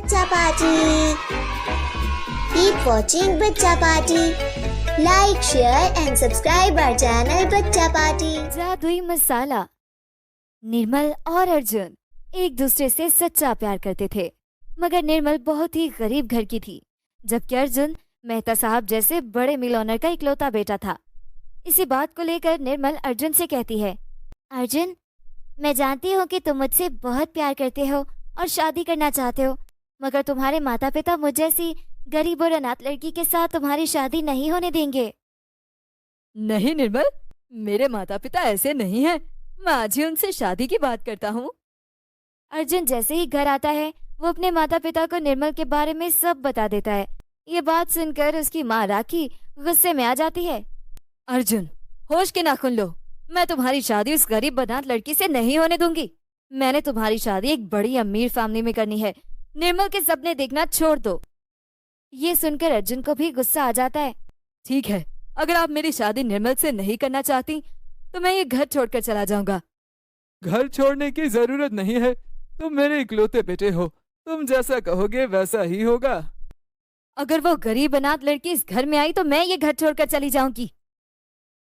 बच्चा party. Keep watching बच्चा party. Like, share and subscribe our channel बच्चा party. जादुई मसाला। निर्मल और अर्जुन एक दूसरे से सच्चा प्यार करते थे, मगर निर्मल बहुत ही गरीब घर की थी, जबकि अर्जुन मेहता साहब जैसे बड़े मिल ऑनर का इकलौता बेटा था। इसी बात को लेकर निर्मल अर्जुन से कहती है, अर्जुन, मैं जानती हूँ कि तुम मुझसे बहुत प्यार करते हो और शादी करना चाहते हो, मगर तुम्हारे माता पिता मुझ जैसी गरीब और अनाथ लड़की के साथ तुम्हारी शादी नहीं होने देंगे। नहीं निर्मल, मेरे माता पिता ऐसे नहीं हैं। मैं आज ही उनसे शादी की बात करता हूँ। अर्जुन जैसे ही घर आता है वो अपने माता पिता को निर्मल के बारे में सब बता देता है। ये बात सुनकर उसकी माँ राखी गुस्से में आ जाती है। अर्जुन, होश के नाखून लो। मैं तुम्हारी शादी उस गरीब बदनात लड़की से नहीं होने दूंगी। मैंने तुम्हारी शादी एक बड़ी अमीर फैमिली में करनी है। निर्मल के सपने देखना छोड़ दो। ये सुनकर अर्जुन को भी गुस्सा आ जाता है। ठीक है, अगर आप मेरी शादी निर्मल से नहीं करना चाहती तो मैं ये घर छोड़कर चला जाऊंगा। घर छोड़ने की जरूरत नहीं है, तुम मेरे इकलौते बेटे हो, तुम जैसा कहोगे वैसा ही होगा। अगर वो गरीब अनाथ लड़की इस घर में आई तो मैं ये घर छोड़कर चली जाऊंगी।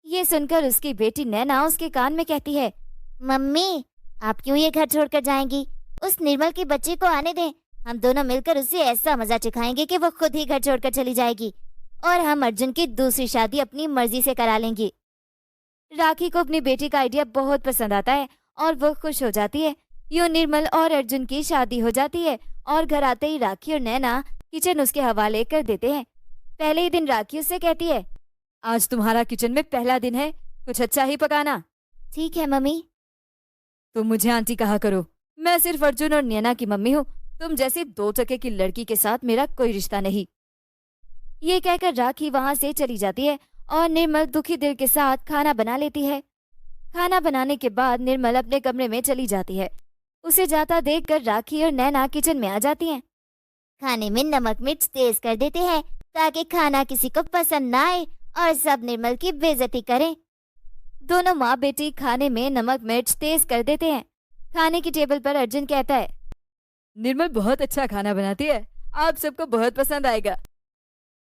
ये सुनकर उसकी बेटी नैना उसके कान में कहती है, मम्मी, आप क्यों ये घर छोड़कर जाएंगी? उस निर्मल के बच्चे को आने दें। हम दोनों मिलकर उसे ऐसा मजा चखाएंगे कि वो खुद ही घर छोड़कर चली जाएगी और हम अर्जुन की दूसरी शादी अपनी मर्जी से करा लेंगे। राखी को अपनी बेटी का आइडिया बहुत पसंद आता है और वो खुश हो जाती है। यूं निर्मल और अर्जुन की शादी हो जाती है और घर आते ही राखी और नैना किचन उसके हवाले कर देते हैं। पहले ही दिन राखी उससे कहती है, आज तुम्हारा किचन में पहला दिन है, कुछ अच्छा ही पकाना। ठीक है मम्मी। तुम मुझे आंटी कहा करो। मैं सिर्फ अर्जुन और नैना की मम्मी हूँ। तुम जैसी 2 टके की लड़की के साथ मेरा कोई रिश्ता नहीं। ये कहकर राखी वहां से चली जाती है और निर्मल दुखी दिल के साथ खाना बना लेती है। खाना बनाने के बाद निर्मल अपने कमरे में चली जाती है। उसे जाता देखकर राखी और नैना किचन में आ जाती हैं। खाने में नमक मिर्च तेज कर देते हैं ताकि खाना किसी को पसंद ना आए और सब निर्मल की बेइज्जती करें। दोनों माँ बेटी खाने में नमक मिर्च तेज कर देते हैं। खाने की टेबल पर अर्जुन कहता है, निर्मल बहुत अच्छा खाना बनाती है, आप सबको बहुत पसंद आएगा।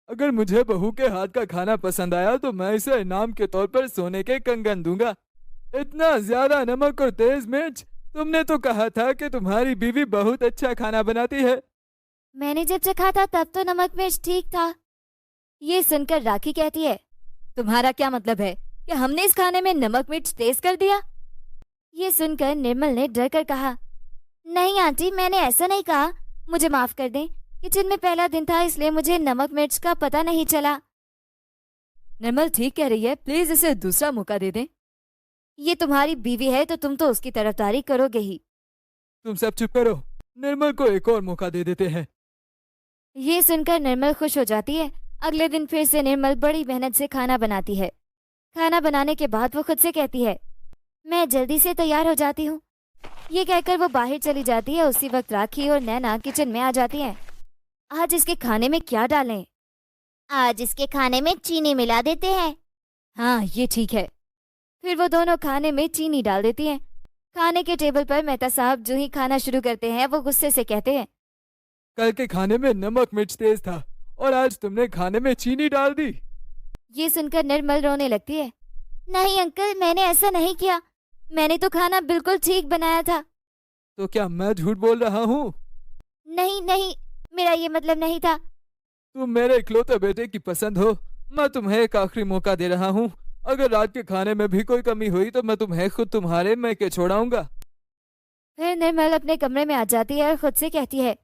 अगर मुझे बहू के हाथ का खाना पसंद आया तो मैं इसे इनाम के तौर पर सोने के कंगन दूंगा। इतना ज्यादा नमक और तेज मिर्च, तुमने तो कहा था कि तुम्हारी बीवी बहुत अच्छा खाना बनाती है। मैंने जब चखा था तब तो नमक मिर्च ठीक था। ये सुनकर राखी कहती है, तुम्हारा क्या मतलब है कि हमने इस खाने में नमक मिर्च तेज कर दिया? ये सुनकर निर्मल ने डर कर कहा, नहीं आंटी, मैंने ऐसा नहीं कहा, मुझे माफ कर दें। किचन में पहला दिन था इसलिए मुझे नमक मिर्च का पता नहीं चला। निर्मल ठीक कह रही है, प्लीज इसे दूसरा मौका दे दें। ये तुम्हारी बीवी है तो तुम तो उसकी तरफदारी करोगे ही। तुम सब चुप करो, निर्मल को एक और मौका दे देते हैं। ये सुनकर निर्मल खुश हो जाती है। अगले दिन फिर से निर्मल बड़ी मेहनत से खाना बनाती है। खाना बनाने के बाद वो खुद से कहती है, मैं जल्दी से तैयार हो जाती हूँ। ये कहकर वो बाहर चली जाती है। उसी वक्त राखी और नैना किचन में आ जाती हैं। आज इसके खाने में क्या डालें? आज इसके खाने में चीनी मिला देते हैं। हाँ, ये ठीक है। फिर वो दोनों खाने में चीनी डाल देती हैं। खाने के टेबल पर मेहता साहब जो ही खाना शुरू करते हैं वो गुस्से से कहते हैं, कल के खाने में नमक मिर्च तेज था और आज तुमने खाने में चीनी डाल दी। ये सुनकर निर्मल रोने लगती है। नहीं अंकल, मैंने ऐसा नहीं किया। मैंने तो खाना बिल्कुल ठीक बनाया था। तो क्या मैं झूठ बोल रहा हूँ? नहीं नहीं, मेरा ये मतलब नहीं था। तुम मेरे इकलौते बेटे की पसंद हो। मैं तुम्हें एक आखिरी मौका दे रहा हूँ। अगर रात के खाने में भी कोई कमी हुई तो मैं तुम्हें खुद तुम्हारे मैके छोड़ाऊंगा। फिर निर्मल अपने कमरे में आ जाती है और खुद से कहती है,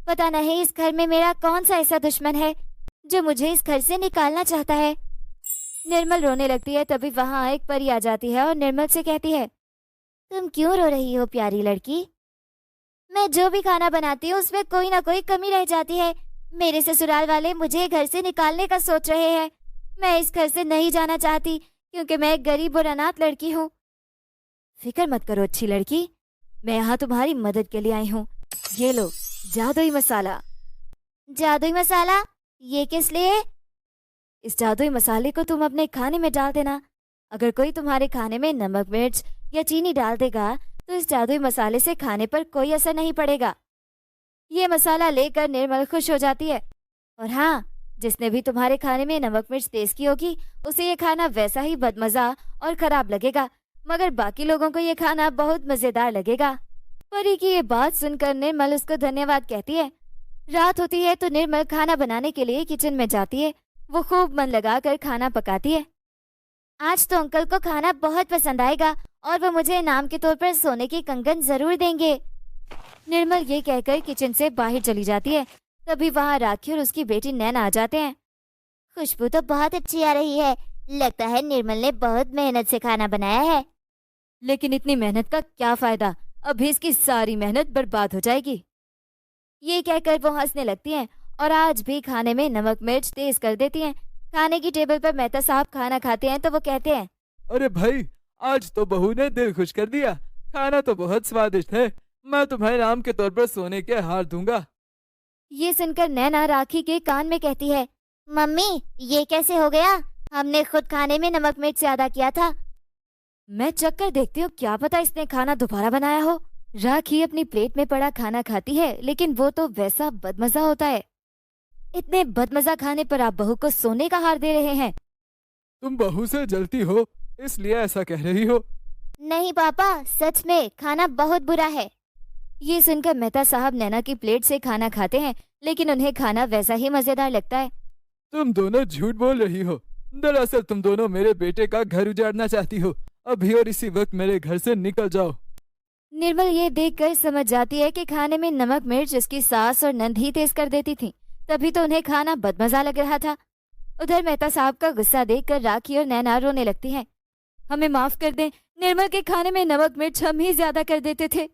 पता नहीं इस घर में मेरा कौन सा ऐसा दुश्मन है जो मुझे इस घर से निकालना चाहता है। निर्मल रोने लगती है। तभी वहाँ एक परी आ जाती है और निर्मल से कहती है, तुम क्यों रो रही हो प्यारी लड़की? मैं जो भी खाना बनाती हूँ उसमें कोई ना कोई कमी रह जाती है। मेरे ससुराल वाले मुझे घर से निकालने का सोच रहे हैं। मैं इस घर से नहीं जाना चाहती क्योंकि मैं एक गरीब और अनाथ लड़की हूँ। फिक्र मत करो अच्छी लड़की, मैं यहाँ तुम्हारी मदद के लिए आई हूँ। ये लो जादुई मसाला। जादुई मसाला? ये किस लिए? इस जादुई मसाले को तुम अपने खाने में डाल देना। अगर कोई तुम्हारे खाने में नमक मिर्च या चीनी डाल देगा तो इस जादुई मसाले से खाने पर कोई असर नहीं पड़ेगा। ये मसाला लेकर निर्मल खुश हो जाती है। और हाँ, जिसने भी तुम्हारे खाने में नमक मिर्च तेज की होगी उसे ये खाना वैसा ही बदमजा और खराब लगेगा, मगर बाकी लोगों को ये खाना बहुत मजेदार लगेगा। परी की ये बात सुनकर निर्मल उसको धन्यवाद कहती है। रात होती है तो निर्मल खाना बनाने के लिए किचन में जाती है। वो खूब मन लगाकर खाना पकाती है। आज तो अंकल को खाना बहुत पसंद आएगा और वो मुझे इनाम के तौर पर सोने की कंगन जरूर देंगे। निर्मल ये कहकर किचन से बाहर चली जाती है। तभी वहाँ राखी और उसकी बेटी नैना आ जाते हैं। खुशबू तो बहुत अच्छी आ रही है, लगता है निर्मल ने बहुत मेहनत से खाना बनाया है। लेकिन इतनी मेहनत का क्या फायदा, अभी इसकी सारी मेहनत बर्बाद हो जाएगी। ये कहकर वो हंसने लगती हैं और आज भी खाने में नमक मिर्च तेज कर देती हैं। खाने की टेबल पर मेहता साहब खाना खाते हैं तो वो कहते हैं, अरे भाई, आज तो बहू ने दिल खुश कर दिया। खाना तो बहुत स्वादिष्ट है। मैं तुम्हें इनाम के तौर पर सोने के हार दूंगा। ये सुनकर नैना राखी के कान में कहती है, मम्मी ये कैसे हो गया? हमने खुद खाने में नमक मिर्च ज्यादा किया था। मैं चख कर देखती हूँ, क्या पता इसने खाना दोबारा बनाया हो। राखी अपनी प्लेट में पड़ा खाना खाती है, लेकिन वो तो वैसा बदमजा होता है। इतने बदमजा खाने पर आप बहू को सोने का हार दे रहे हैं। तुम बहू से जलती हो इसलिए ऐसा कह रही हो। नहीं पापा, सच में खाना बहुत बुरा है। ये सुनकर मेहता साहब नैना की प्लेट से खाना खाते हैं, लेकिन उन्हें खाना वैसा ही मजेदार लगता है। तुम दोनों झूठ बोल रही हो। दरअसल तुम दोनों मेरे बेटे का घर उजाड़ना चाहती हो। अभी और इसी वक्त मेरे घर से निकल जाओ। निर्मल ये देखकर समझ जाती है कि खाने में नमक मिर्च उसकी सास और नंद ही तेज कर देती थी, तभी तो उन्हें खाना बदमजा लग रहा था। उधर मेहता साहब का गुस्सा देखकर राखी और नैना रोने लगती हैं। हमें माफ कर दें, निर्मल के खाने में नमक मिर्च हम ही ज्यादा कर देते थे।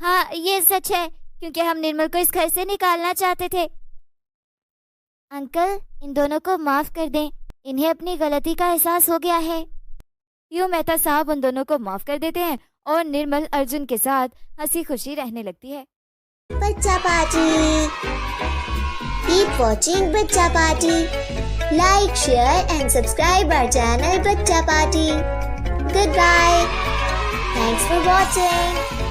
हाँ ये सच है, क्योंकि हम निर्मल को इस घर से निकालना चाहते थे। अंकल इन दोनों को माफ कर दें, इन्हें अपनी गलती का एहसास हो गया है। यूं मेहता साहब उन दोनों को माफ कर देते हैं और निर्मल अर्जुन के साथ हंसी खुशी रहने लगती है। Bachcha party, keep watching Bachcha party, like share and subscribe our channel Bachcha party. Good bye, thanks for watching.